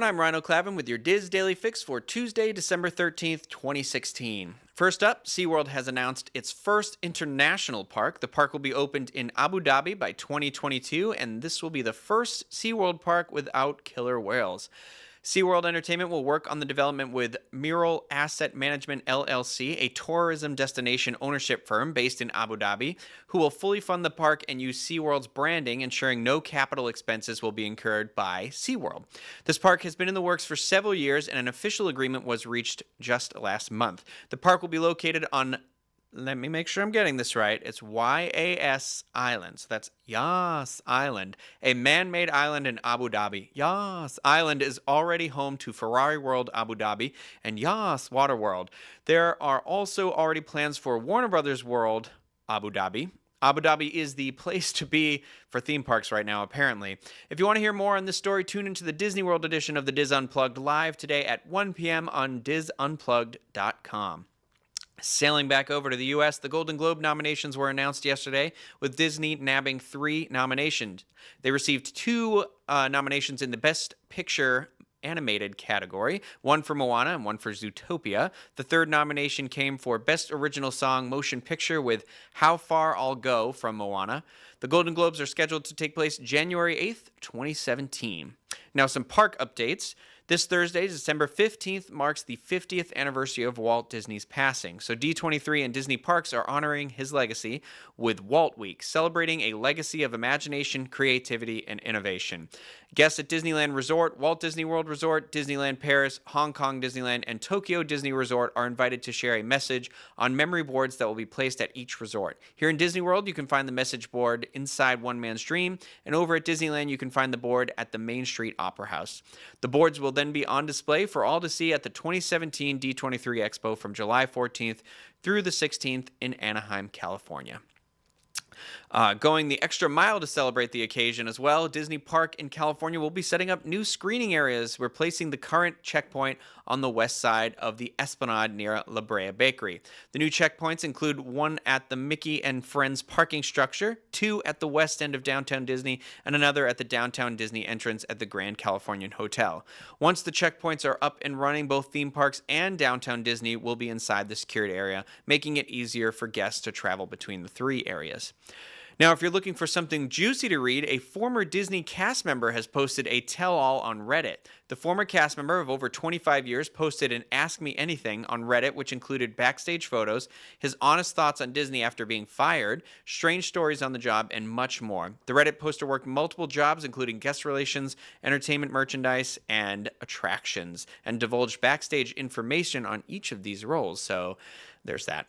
everyone, I'm Rhino Clavin with your Diz Daily Fix for Tuesday, December 13th, 2016. First up, SeaWorld has announced its first international park. The park will be opened in Abu Dhabi by 2022, and this will be the first SeaWorld park without killer whales. SeaWorld Entertainment will work on the development with Mural Asset Management LLC, a tourism destination ownership firm based in Abu Dhabi, who will fully fund the park and use SeaWorld's branding, ensuring no capital expenses will be incurred by SeaWorld. This park has been in the works for several years, and an official agreement was reached just last month. The park will be located on, let me make sure I'm getting this right, it's Yas Island. So that's Yas Island, a man-made island in Abu Dhabi. Yas Island is already home to Ferrari World Abu Dhabi and Yas Water World. There are also already plans for Warner Brothers World Abu Dhabi. Abu Dhabi is the place to be for theme parks right now, apparently. If you want to hear more on this story, tune into the Disney World edition of the Diz Unplugged live today at 1 p.m. on DizUnplugged.com. Sailing back over to the U.S., the Golden Globe nominations were announced yesterday, with Disney nabbing 3 nominations. They received 2 nominations in the Best Picture Animated category, one for Moana and one for Zootopia. The third nomination came for Best Original Song Motion Picture with How Far I'll Go from Moana. The Golden Globes are scheduled to take place January 8th, 2017. Now some park updates. This Thursday, December 15th, marks the 50th anniversary of Walt Disney's passing. So D23 and Disney Parks are honoring his legacy with Walt Week, celebrating a legacy of imagination, creativity, and innovation. Guests at Disneyland Resort, Walt Disney World Resort, Disneyland Paris, Hong Kong Disneyland, and Tokyo Disney Resort are invited to share a message on memory boards that will be placed at each resort. Here in Disney World, you can find the message board inside One Man's Dream, and over at Disneyland, you can find the board at the Main Street Opera House. The boards will then be on display for all to see at the 2017 D23 Expo from July 14th through the 16th in Anaheim, California. Going the extra mile to celebrate the occasion as well, Disney Park in California will be setting up new screening areas, replacing the current checkpoint on the west side of the Esplanade near La Brea Bakery. The new checkpoints include one at the Mickey and Friends parking structure, 2 at the west end of downtown Disney, and another at the downtown Disney entrance at the Grand Californian Hotel. Once the checkpoints are up and running, both theme parks and downtown Disney will be inside the secured area, making it easier for guests to travel between the 3 areas. Now, if you're looking for something juicy to read, a former Disney cast member has posted a tell-all on Reddit. The former cast member of over 25 years posted an Ask Me Anything on Reddit, which included backstage photos, his honest thoughts on Disney after being fired, strange stories on the job, and much more. The Reddit poster worked multiple jobs, including guest relations, entertainment merchandise, and attractions, and divulged backstage information on each of these roles. So there's that.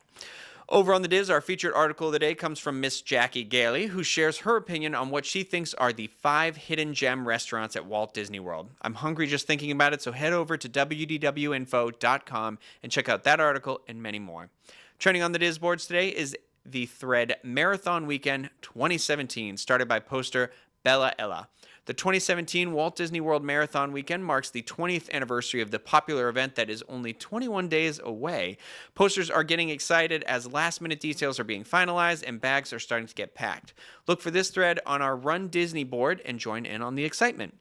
Over on the Diz, our featured article of the day comes from Miss Jackie Gailey, who shares her opinion on what she thinks are the 5 hidden gem restaurants at Walt Disney World. I'm hungry just thinking about it, so head over to wdwinfo.com and check out that article and many more. Trending on the Diz boards today is the thread Marathon Weekend 2017, started by poster Bella Ella. The 2017 Walt Disney World Marathon Weekend marks the 20th anniversary of the popular event that is only 21 days away. Posters are getting excited as last-minute details are being finalized and bags are starting to get packed. Look for this thread on our Run Disney board and join in on the excitement.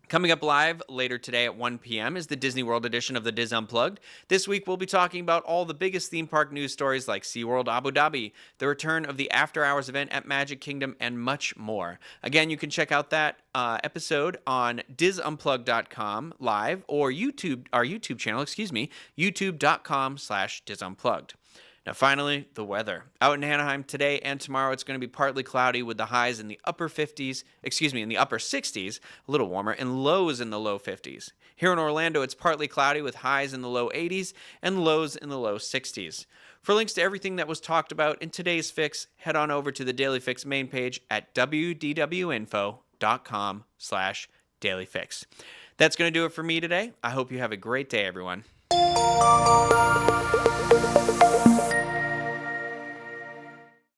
Coming up live later today at 1 p.m. is the Disney World edition of the Diz Unplugged. This week we'll be talking about all the biggest theme park news stories like SeaWorld Abu Dhabi, the return of the After Hours event at Magic Kingdom, and much more. Again, you can check out that episode on DizUnplugged.com live or our YouTube channel, youtube.com/DizUnplugged. Now finally, the weather. Out in Anaheim today and tomorrow, it's going to be partly cloudy with the highs in the upper 60s, a little warmer, and lows in the low 50s. Here in Orlando, it's partly cloudy with highs in the low 80s and lows in the low 60s. For links to everything that was talked about in today's fix, head on over to the Daily Fix main page at wdwinfo.com/dailyfix. That's going to do it for me today. I hope you have a great day, everyone.